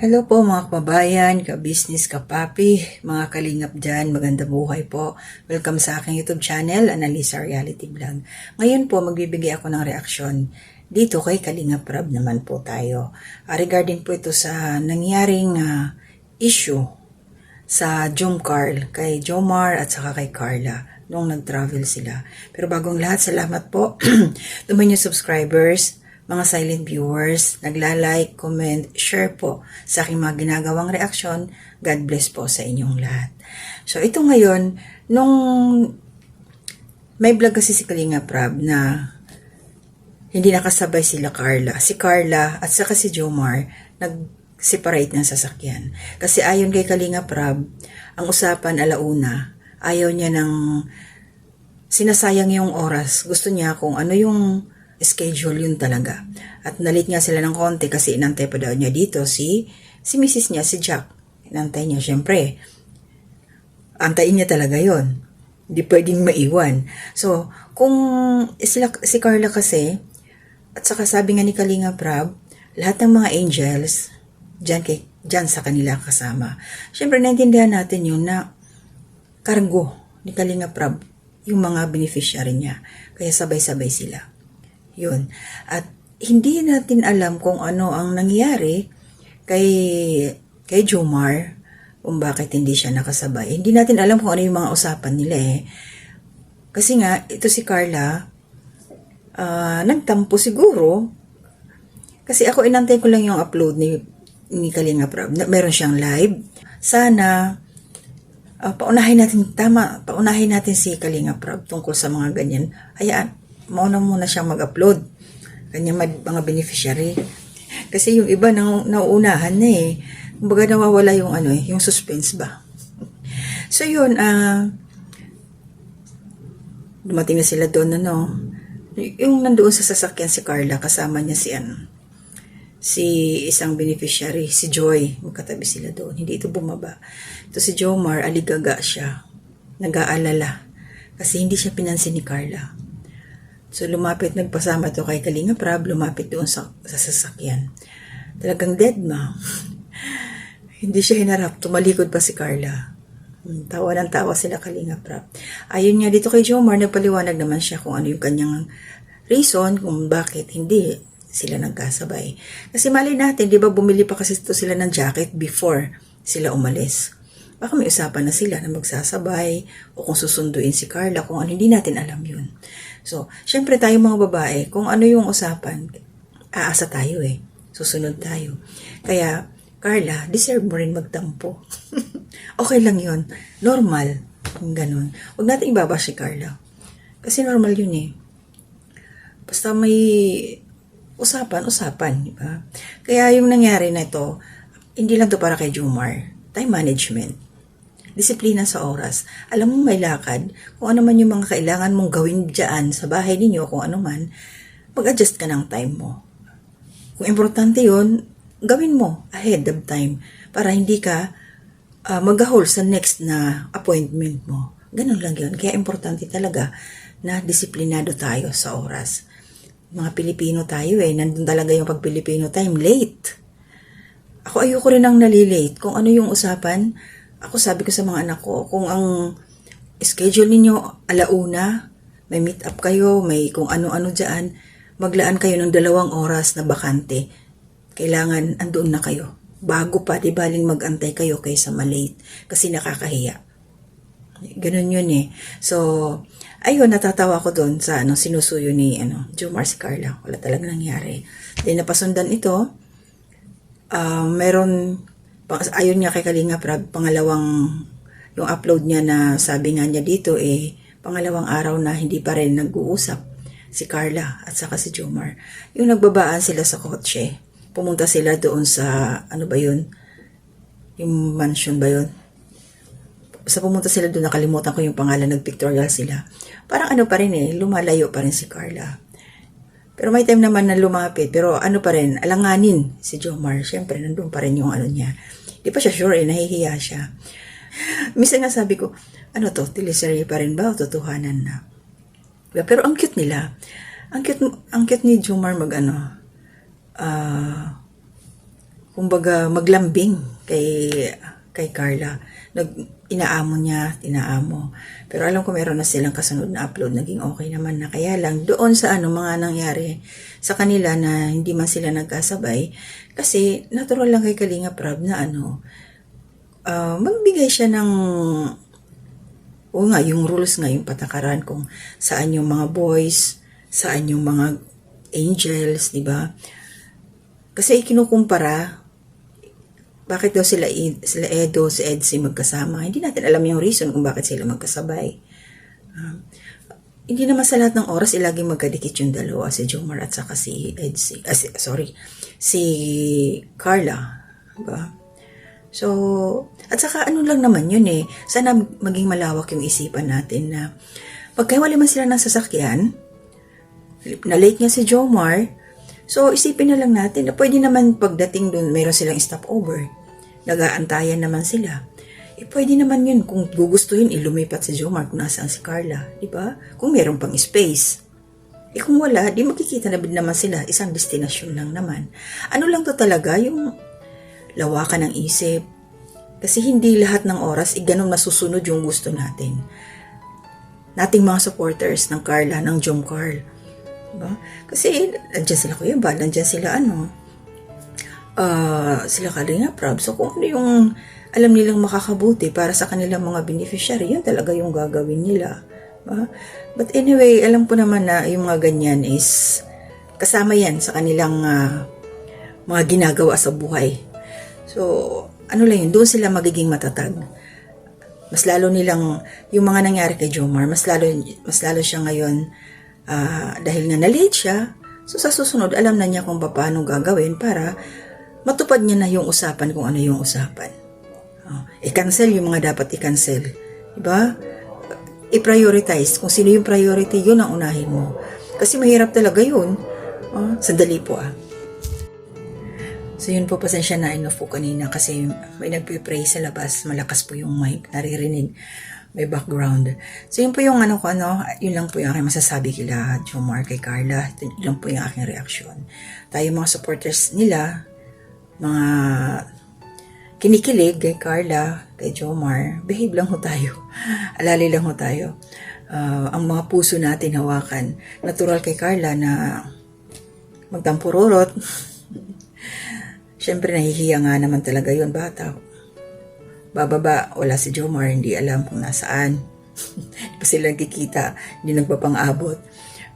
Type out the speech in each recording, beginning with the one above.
Hello po mga kababayan, ka-business, ka-papi, mga kalingap dyan, magandang buhay po. Welcome sa aking YouTube channel, Analisa Reality Vlog. Ngayon po, magbibigay ako ng reaksyon dito kay Kalingap Rab naman po tayo. Regarding po ito sa nangyaring issue sa Jomcar, kay Jomar at saka kay Carla nung nag-travel sila. Pero bagong lahat, salamat po. Dumay niyo subscribers, mga silent viewers, nagla-like, comment, share po sa aking mga ginagawang reaksyon. God bless po sa inyong lahat. So ito ngayon, nung may vlog kasi si Kalingap Rab na hindi nakasabay sila Carla. Si Carla at saka si Jomar nag-separate ng sasakyan. Kasi ayon kay Kalingap Rab, ang usapan alauna, ayaw niya ng sinasayang yung oras. Gusto niya kung ano yung schedule yun talaga. At nalit nga sila ng konti kasi inantay pa daw niya dito si Mrs. niya, si Jack. Inantay niya, syempre. Antayin niya talaga yon. Hindi pwedeng maiwan. So, kung si Carla kasi, at saka sabi nga ni Kalingap Rab, lahat ng mga angels, dyan sa kanila kasama. Syempre, naintindihan natin yun na kargo ni Kalingap Rab, yung mga beneficiary niya. Kaya sabay-sabay sila. Yun. At hindi natin alam kung ano ang nangyari kay Jomar, kung bakit hindi siya nakasabay. Hindi natin alam kung ano yung mga usapan nila eh. Kasi nga, ito si Carla, nagtampo siguro. Kasi ako inantay ko lang yung upload ni Kalingap Rab. Meron siyang live. Sana, paunahin natin si Kalingap Rab tungkol sa mga ganyan. Hayaan, mauna muna siyang mag-upload. Kanyang mga beneficiary. Kasi yung iba nauunahan na eh. Kumbaga nawawala yung yung suspense ba. So yun, dumating na sila doon yung nandoon sa sasakyan si Carla, kasama niya si isang beneficiary, si Joy. Magkatabi sila doon. Hindi ito bumaba. Ito si Jomar, aligaga siya. Nag-aalala. Kasi hindi siya pinansin ni Carla. So lumapit, nagpasama to kay Kalingap Rab, lumapit doon sa sasakyan. Talagang dead ma. Hindi siya hinarap, tumalikod pa si Carla. Tawa ng tawa sila Kalingap Rab. Ayun nga dito kay Jomar, nagpaliwanag naman siya kung ano yung kanyang reason kung bakit hindi sila nagkasabay. Kasi mali natin, di ba bumili pa kasi ito sila ng jacket before sila umalis. Baka may usapan na sila na magsasabay o kung susunduin si Carla, kung ano, hindi natin alam yun. So, syempre tayo mga babae, kung ano yung usapan, aasa tayo eh. Susunod tayo. Kaya, Carla, deserve mo rin magtampo. Okay lang yun. Normal. Ganun. Huwag natin ibaba si Carla. Kasi normal yun eh. Basta may usapan, di ba? Kaya yung nangyari na ito, hindi lang to para kay Jomar. Time management. Disiplina sa oras. Alam mo may lakad, kung ano man yung mga kailangan mong gawin dyan sa bahay ninyo, kung ano man, mag-adjust ka ng time mo. Kung importante yun, gawin mo ahead of time para hindi ka mag-hold sa next na appointment mo. Ganun lang yun. Kaya importante talaga na disiplinado tayo sa oras. Mga Pilipino tayo eh, nandun talaga yung pag-Pilipino time, late. Ako ayoko rin ang nalilate. Kung ano yung usapan, ako sabi ko sa mga anak ko, kung ang schedule ninyo alauna, may meet up kayo, may kung ano-ano dyan, maglaan kayo ng 2 oras na bakante. Kailangan andoon na kayo. Bago pa, di baling mag-antay kayo kaysa malate. Kasi nakakahiya. Ganun yun eh. So, ayun, natatawa ko doon sa sinusuyo ni Jomar si Carla. Wala talagang nangyari. Then napasundan ito, meron, ayun niya kay Kalingap Rab, yung upload niya na sabi nga niya dito pangalawang araw na hindi pa rin nag-uusap si Carla at saka si Jomar. Yung nagbabaan sila sa kotse, pumunta sila doon sa, ano ba yun? Yung mansion ba yun? Basta pumunta sila doon, nakalimutan ko yung pangalan, nag-pictorial sila. Parang pa rin lumalayo pa rin si Carla. Pero may time naman na lumapit, pero pa rin, alanganin si Jomar. Siyempre, nandun pa rin yung niya. Di pa siya sure nahihiya siya. Minsan nga sabi ko, teleserye pa rin ba o totohanan na? Pero ang cute nila. Ang cute ni Jomar kumbaga maglambing kay Carla. Inaamo niya, tinaamo. Pero alam ko meron na silang kasunod na upload, naging okay naman na. Kaya lang, doon sa mga nangyari sa kanila na hindi man sila nagkasabay, kasi natural lang kay Kalinga Prab na magbigay siya ng, yung rules nga, yung patakaran kung saan yung mga boys, saan yung mga angels, di ba? Kasi ikinukumpara, bakit daw sila Edo, si Edsy magkasama? Hindi natin alam yung reason kung bakit sila magkasabay. Hindi naman sa lahat ng oras laging magkadikit yung dalawa, si Jomar at saka si Edsy. Si Carla. Diba? So, at saka lang naman yun eh. Sana maging malawak yung isipan natin na pagkahiwalay man sila ng sasakyan, na late nga si Jomar, so, isipin na lang natin na pwede naman pagdating doon, mayroon silang stopover. Nag-aantayan naman sila. Pwede naman yun kung gugustuhin, lumipat si Jomar kung nasaan si Carla. Diba? Kung mayroon pang space. Kung wala, di makikita na naman sila. Isang destinasyon lang naman. Ano lang to talaga, yung lawakan ng isip. Kasi hindi lahat ng oras, ganun masusunod yung gusto natin. Nating mga supporters ng Carla, ng Jom Carl. Diba? Kasi, andyan sila Kuya Bal, andyan sila sila Kalinga Prab. So, kung ano yung alam nilang makakabuti para sa kanilang mga beneficiary, yun talaga yung gagawin nila. Diba? But anyway, alam ko naman na yung mga ganyan is kasama yan sa kanilang mga ginagawa sa buhay. So, lang yun, doon sila magiging matatag. Mas lalo nilang, yung mga nangyari kay Jomar, mas lalo siya ngayon, dahil nga na-late siya, so sa susunod, alam na niya kung paano gagawin para matupad niya na yung usapan kung ano yung usapan. I-cancel yung mga dapat i-cancel. Diba? I-prioritize. Kung sino yung priority, yun ang unahin mo. Kasi mahirap talaga yun. Sandali po So yun po, pasensya na enough po kanina kasi may nagpipray sa labas. Malakas po yung mic, naririnig. May background. So, yun po yung yun lang po yung aking masasabi kila Jomar, kay Carla. Yun lang po yung aking reaksyon. Tayo mga supporters nila, mga kinikilig kay Carla, kay Jomar, behave lang ho tayo. Alali lang ho tayo. Ang mga puso natin hawakan. Natural kay Carla na magtampururot. Siyempre, nahihiya nga naman talaga yun, bata. Bababa, wala si Jomar, hindi alam kung nasaan. Hindi pa sila nagkikita, hindi nagpapang-abot.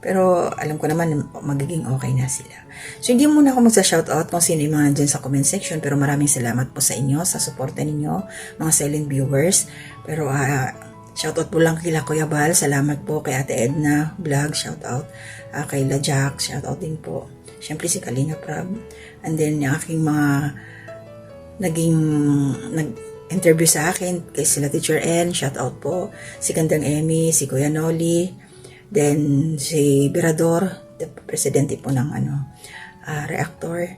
Pero alam ko naman magiging okay na sila. So hindi muna ako magsa-shoutout kung sino yung mga nandyan sa comment section, pero maraming salamat po sa inyo, sa suporta ninyo, mga silent viewers. Pero shoutout po lang kila Kuya Bal, salamat po kay Ate Edna Vlog, shoutout. Kay La Jack, shoutout din po. Siyempre si Kalinga Prab. And then yung aking mga nag-interview sa akin, kay sila Teacher N, shoutout po. Si Gandang Emmy, si Kuya Noli, then si Birador, presidente po ng reactor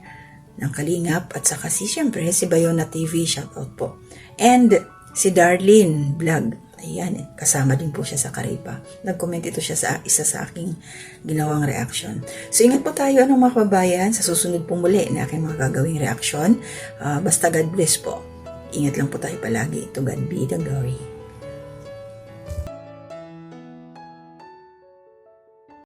ng Kalingap, at saka siyempre si Bayona TV, shoutout po. And si Darlene Vlog, ayan, kasama din po siya sa Karipa. Nag-comment ito siya sa isa sa aking ginawang reaction. So ingat po tayo mga kababayan, sa susunod po muli na aking mga gagawing reaction. Basta God bless po. Ingat lang po tayo palagi. To God be the glory.